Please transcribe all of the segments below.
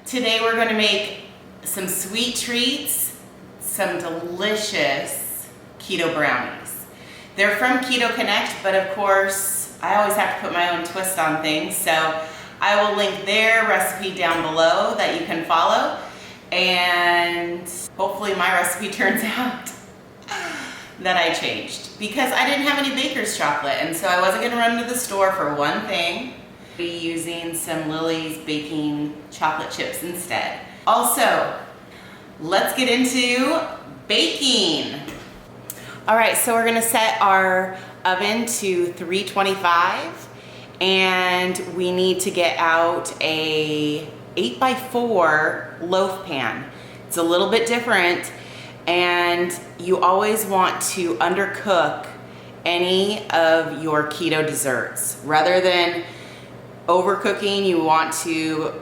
Today we're going to make some sweet treats, some delicious keto brownies. They're from KetoGenic, but of course I always have to put my own twist on things, so I will link their recipe down below that you can follow, and hopefully my recipe turns out that I changed, because I didn't have any baker's chocolate, and so I wasn't going to run to the store for one thing. Be using some Lily's baking chocolate chips instead. Also, let's get into baking. All right, so we're gonna set our oven to 325, and we need to get out a 8x4 loaf pan. It's a little bit different, and you always want to undercook any of your keto desserts. Rather than overcooking, you want to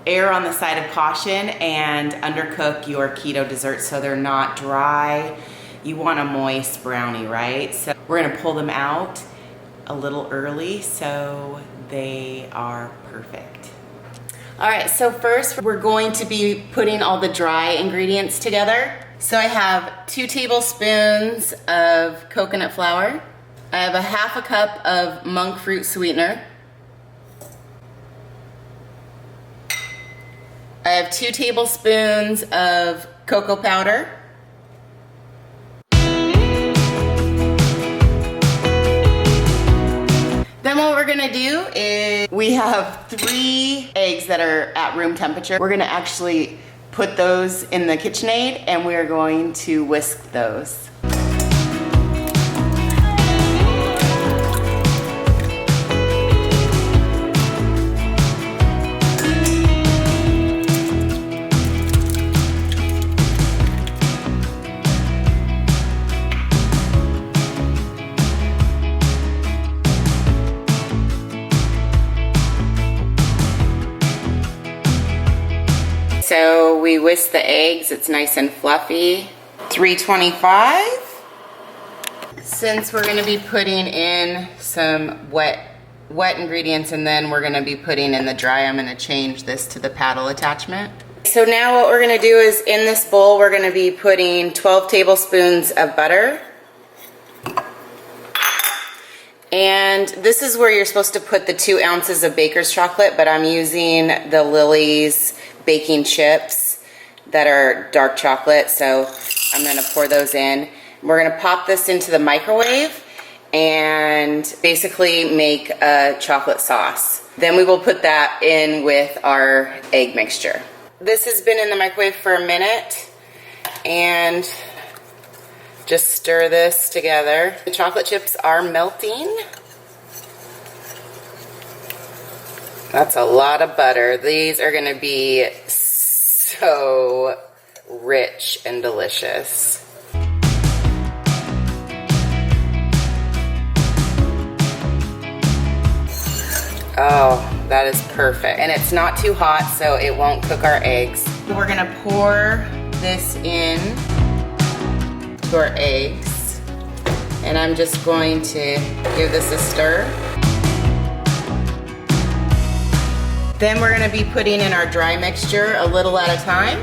err on the side of caution and undercook your keto desserts so they're not dry. You want a moist brownie, right? So we're gonna pull them out a little early so they are perfect. All right, so first we're going to be putting all the dry ingredients together. So I have 2 tablespoons of coconut flour. I have a half a cup of monk fruit sweetener. I have 2 tablespoons of cocoa powder. Then what we're gonna do is, we have 3 eggs that are at room temperature. We're gonna actually put those in the KitchenAid, and we're going to whisk those. So we whisk the eggs, it's nice and fluffy. 325. Since we're gonna be putting in some wet ingredients, and then we're gonna be putting in the dry, I'm gonna change this to the paddle attachment. So now what we're gonna do is, in this bowl, we're gonna be putting 12 tablespoons of butter. And this is where you're supposed to put the 2 ounces of baker's chocolate, but I'm using the Lily's baking chips that are dark chocolate, so I'm gonna pour those in. We're gonna pop this into the microwave and basically make a chocolate sauce. Then we will put that in with our egg mixture. This has been in the microwave for a minute, and just stir this together. The chocolate chips are melting. That's a lot of butter. These are gonna be so rich and delicious. Oh, that is perfect. And it's not too hot, so it won't cook our eggs. We're gonna pour this in to our eggs, and I'm just going to give this a stir. Then we're gonna be putting in our dry mixture a little at a time.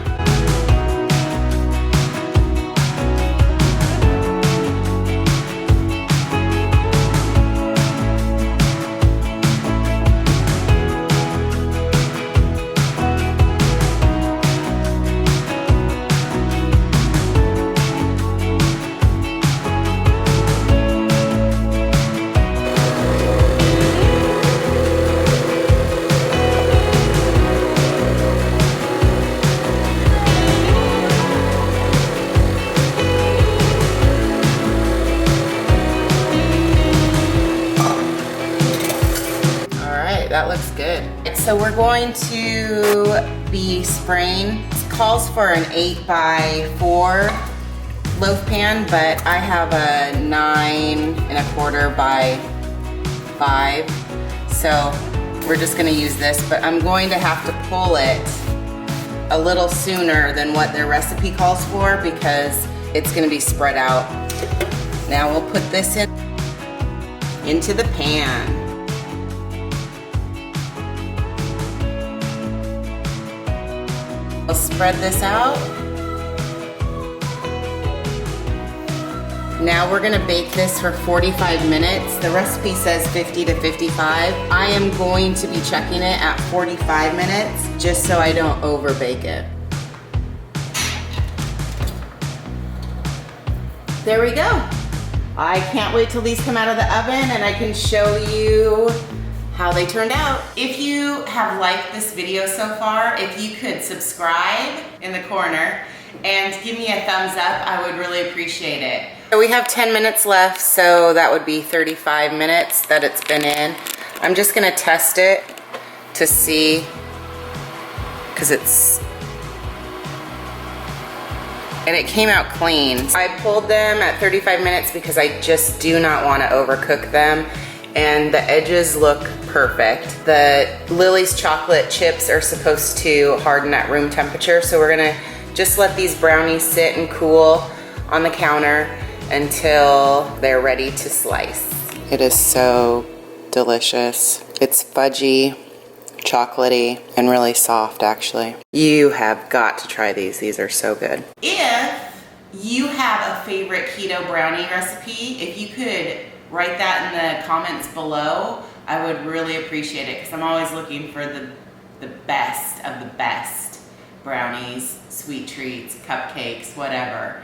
That looks good. So we're going to be spraying. It calls for an 8x4 loaf pan, but I have a 9 1/4 by 5. So we're just gonna use this, but I'm going to have to pull it a little sooner than what their recipe calls for because it's gonna be spread out. Now we'll put this into the pan. I'll spread this out. Now we're gonna bake this for 45 minutes. The recipe says 50 to 55. I am going to be checking it at 45 minutes just so I don't over bake it. There we go. I can't wait till these come out of the oven and I can show you how they turned out. If you have liked this video so far, if you could subscribe in the corner and give me a thumbs up, I would really appreciate it. So we have 10 minutes left, so that would be 35 minutes that it's been in. I'm just gonna test it to see, because and it came out clean. I pulled them at 35 minutes because I just do not want to overcook them, and the edges look perfect. The Lily's chocolate chips are supposed to harden at room temperature, so we're gonna just let these brownies sit and cool on the counter until they're ready to slice. It is so delicious. It's fudgy, chocolatey, and really soft actually. You have got to try these. These are so good. If you have a favorite keto brownie recipe, if you could write that in the comments below, I would really appreciate it, because I'm always looking for the best of the best brownies, sweet treats, cupcakes, whatever.